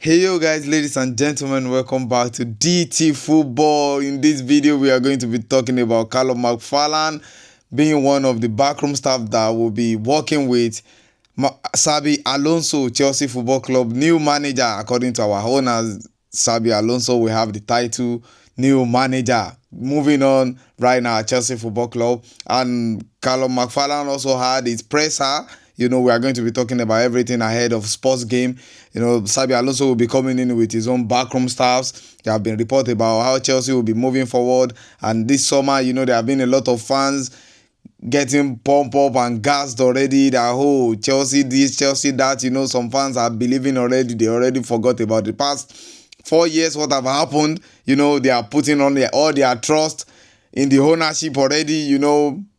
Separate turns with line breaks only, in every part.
Hey yo guys, ladies and gentlemen, welcome back to DT Football. In this video, we are going to be talking about Calum McFarlane being one of the backroom staff that will be working with Xabi Alonso, Chelsea Football Club, new manager. According to our owners, Xabi Alonso will have the title new manager. Moving on right now at Chelsea Football Club. And Calum McFarlane also had his presser. We are going to be talking about everything ahead of sports game. Xabi Alonso will be coming in with his own backroom staffs. There have been reports about how Chelsea will be moving forward. And this summer, there have been a lot of fans getting pumped up and gassed already that, oh, Chelsea this, Chelsea that. Some fans are believing already. They already forgot about the past 4 years, what have happened. They are putting on all their trust in the ownership already.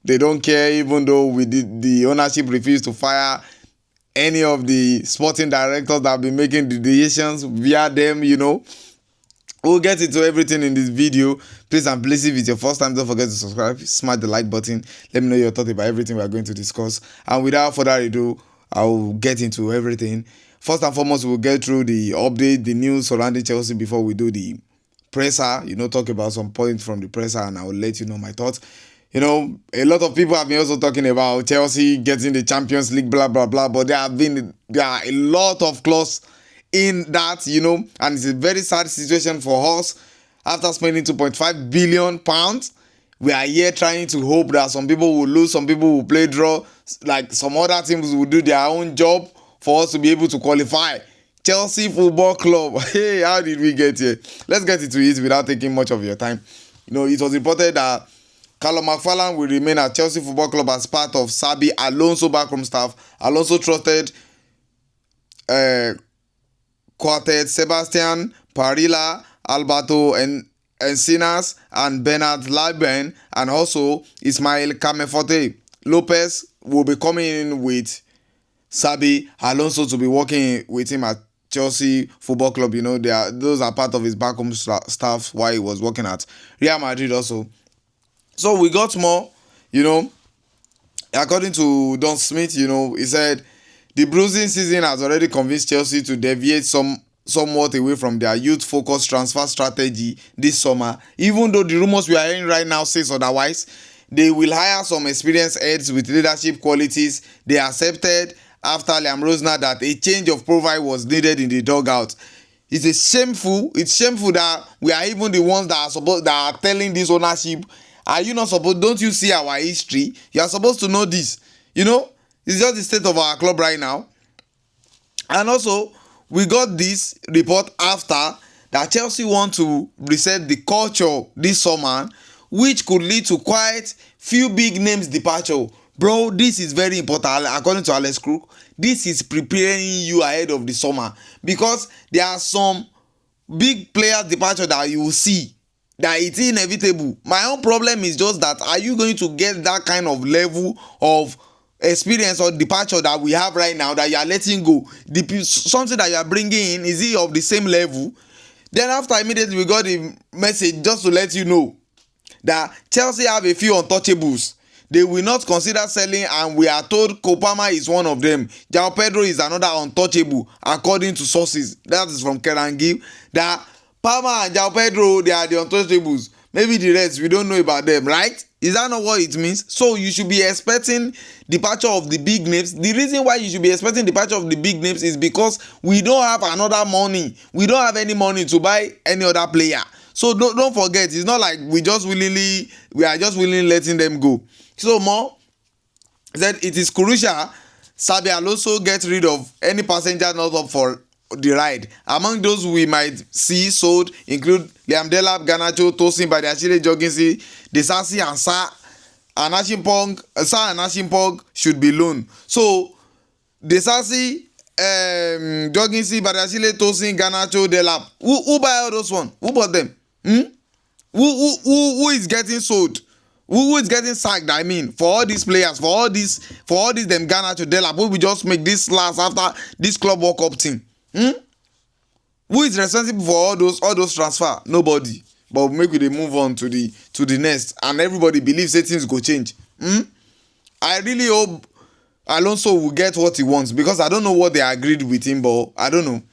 They don't care, even though the ownership refused to fire any of the sporting directors that have been making the decisions via them. We'll get into everything in this video. Please and please, if it's your first time, don't forget to subscribe, smash the like button. Let me know your thoughts about everything we are going to discuss. And without further ado, I'll get into everything. First and foremost, we'll get through the update, the news surrounding Chelsea before we do the presser. Talk about some points from the presser, and I will let you know my thoughts. A lot of people have been also talking about Chelsea getting the Champions League, blah, blah, blah. But there are a lot of clause in that, and it's a very sad situation for us. After spending £2.5 billion, we are here trying to hope that some people will lose, some people will play draw, like some other teams will do their own job for us to be able to qualify. Chelsea Football Club, hey, how did we get here? Let's get into it without taking much of your time. It was reported that Calum McFarlane will remain at Chelsea Football Club as part of Xabi Alonso backroom staff. Alonso trusted quartet Sebastian Parilla, Alberto Encinas, and Bernard Lieben, and also Ismael Cameforte. Lopez will be coming in with Xabi Alonso to be working with him at Chelsea Football Club. Those are part of his backroom staff while he was working at Real Madrid also. So we got more, according to Don Smith, he said the bruising season has already convinced Chelsea to deviate somewhat away from their youth-focused transfer strategy this summer. Even though the rumors we are hearing right now says otherwise, they will hire some experienced heads with leadership qualities. They accepted after Liam Rosner that a change of profile was needed in the dugout. It's shameful that we are even the ones that are telling this ownership, are you not supposed, don't you see our history? You are supposed to know this. It's just the state of our club right now. And also, we got this report after that Chelsea want to reset the culture this summer, which could lead to quite few big names departure. Bro, this is very important. According to Alex Crook, this is preparing you ahead of the summer, because there are some big players departure that you will see that it's inevitable. My own problem is just that, are you going to get that kind of level of experience or departure that we have right now that you are letting go? Something that you are bringing in, is it of the same level? Then after, immediately we got a message just to let you know that Chelsea have a few untouchables. They will not consider selling, and we are told Kopama is one of them. João Pedro is another untouchable, according to sources. That is from Kerangi. That Palmer and João Pedro, they are the untouchables. Maybe the rest, we don't know about them, right? Is that not what it means? So you should be expecting departure of the big names. The reason why you should be expecting departure of the big names is because we don't have another money. We don't have any money to buy any other player. So don't forget, it's not like we are just willingly letting them go. So more that it is crucial Xabi Alonso gets rid of any passenger not up for the ride. Among those we might see sold include Liam Delap, Garnacho, Tosin, Badiashile, Jorgensen, Desasi, and Sarr and Ashimpong should be loaned. So Desasi, Jorgensen, Badiashile, Tosin, Garnacho, Delap. Who buy all those ones? Who bought them? Who is getting sold? Who is getting sacked? I mean, for all these players, for all these them Garnacho, Delap, we just make this last after this club World Cup team. Who is responsible for all those transfer? Nobody. But make we move on to the next, and everybody believes that things go change. I really hope Alonso will get what he wants, because I don't know what they agreed with him, but I don't know.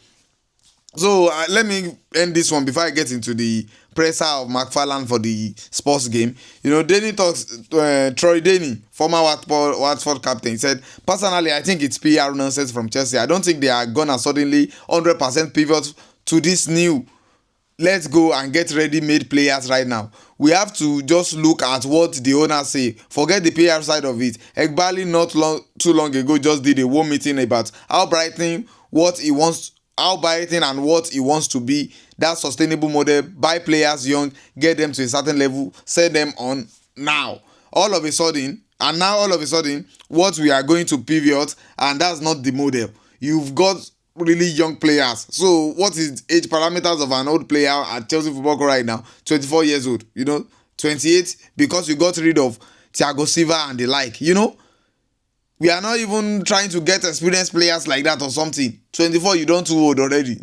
So let me end this one before I get into the presser of McFarlane for the Sports game. Denny talks. Troy Denny, former Watford captain, said, "Personally, I think it's PR nonsense from Chelsea. I don't think they are gonna suddenly 100% pivot to this new let's go and get ready-made players right now. We have to just look at what the owners say. Forget the PR side of it. Egbali too long ago just did a one meeting about how Brighton and what he wants to be that sustainable model. Buy players young, get them to a certain level, sell them on now. All of a sudden, what we are going to pivot, and that's not the model. You've got really young players. So what is age parameters of an old player at Chelsea Football Club right now? 24 years old, 28, because you got rid of Thiago Silva and the like. We are not even trying to get experienced players like that or something. 24, you don't too old already.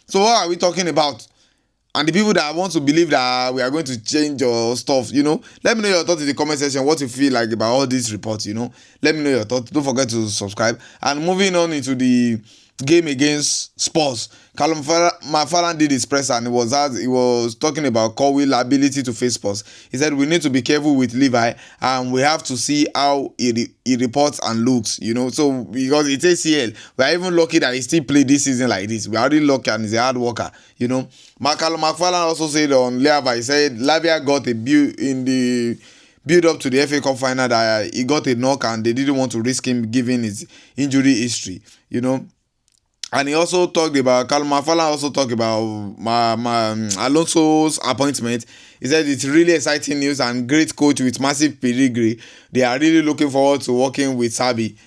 So what are we talking about? And the people that want to believe that we are going to change your stuff, let me know your thoughts in the comment section, what you feel like about all these reports, Let me know your thoughts. Don't forget to subscribe. And moving on into the game against Spurs, Calum McFarlane did his presser, and he was talking about Colwell's ability to face Spurs. He said we need to be careful with Levi, and we have to see how he reports and looks. So because it's ACL, we are even lucky that he still played this season like this. We are already lucky, and he's a hard worker. Calum McFarlane also said on Levi, he said Lavia got a build up to the FA Cup final that he got a knock, and they didn't want to risk him given his injury history. And he also talked about, Calum McFarlane also talked about Alonso's appointment. He said it's really exciting news and great coach with massive pedigree. They are really looking forward to working with Xabi.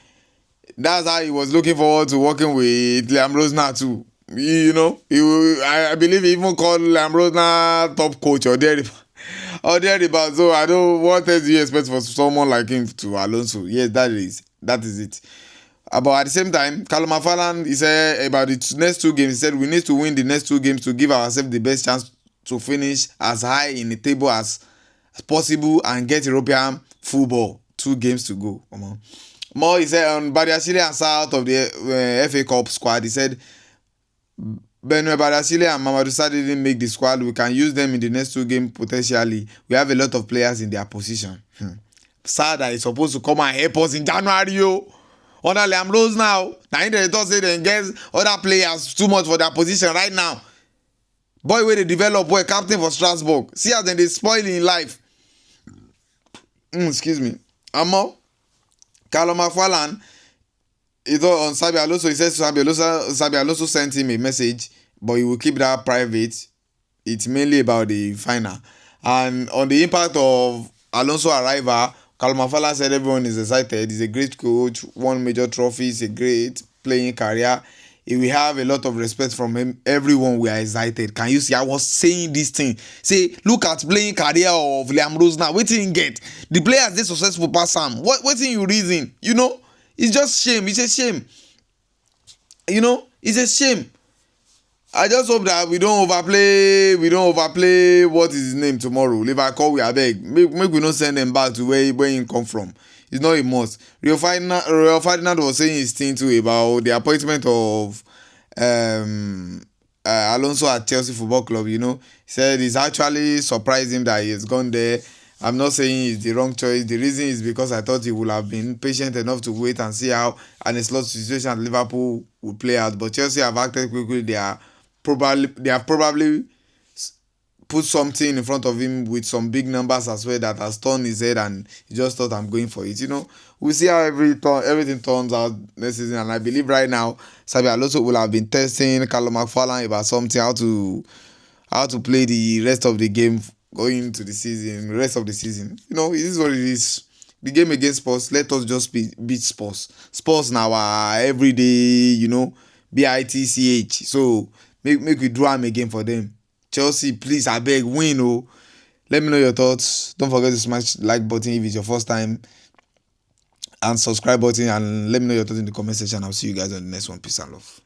That's how he was looking forward to working with Liam Rosner too. I believe he even called Liam Rosner top coach or thereabout. So I don't, what else do you expect for someone like him to Alonso? Yes, that is it. But at the same time, Calum McFarlane, he said about the next two games, he said we need to win the next two games to give ourselves the best chance to finish as high in the table as possible and get European football. 2 games to go. More, he said on Badiashile and Sarr out of the FA Cup squad, he said Benue Badiashile and Mamadou Sarr didn't make the squad. We can use them in the next 2 games potentially. We have a lot of players in their position. Sarr that is supposed to come and help us in January, under Liam Rose now. Now they don't say they get other players too much for their position right now. Boy, where they develop, boy, captain for Strasbourg. See how they spoil in life. Excuse me. Calum McFarlane, on Xabi Alonso, he says Xabi Alonso sent him a message, but he will keep that private. It's mainly about the final. And on the impact of Alonso arrival, Calum McFarlane said everyone is excited. He's a great coach, won major trophies, a great playing career. We have a lot of respect from him. Everyone, we are excited. Can you see? I was saying this thing. Say, look at playing career of Liam Rose now. What did he get? The players they successful pass him. What did you reason? It's just shame. It's a shame. It's a shame. I just hope that we don't overplay what is his name tomorrow. If I call, we abeg. Make we not send them back to where he come from. It's not a must. Rio Ferdinand was saying his thing too about the appointment of Alonso at Chelsea Football Club. He said it's actually surprised him that he has gone there. I'm not saying it's the wrong choice. The reason is because I thought he would have been patient enough to wait and see how an slot situation at Liverpool would play out. But Chelsea have acted quickly. They have probably put something in front of him with some big numbers as well that has turned his head, and he just thought I'm going for it. We'll see how everything turns out next season. And I believe right now Xabi Alonso will have been testing Calum McFarlane about something, how to play the rest of the game going into the season, it is what it is. The game against Spurs, let us just beat Spurs. Spurs now are everyday, BITCH. So make we draw them again for them. Chelsea, please, I beg, win. Let me know your thoughts. Don't forget to smash the like button if it's your first time, and subscribe button, and let me know your thoughts in the comment section. I'll see you guys on the next one. Peace and love.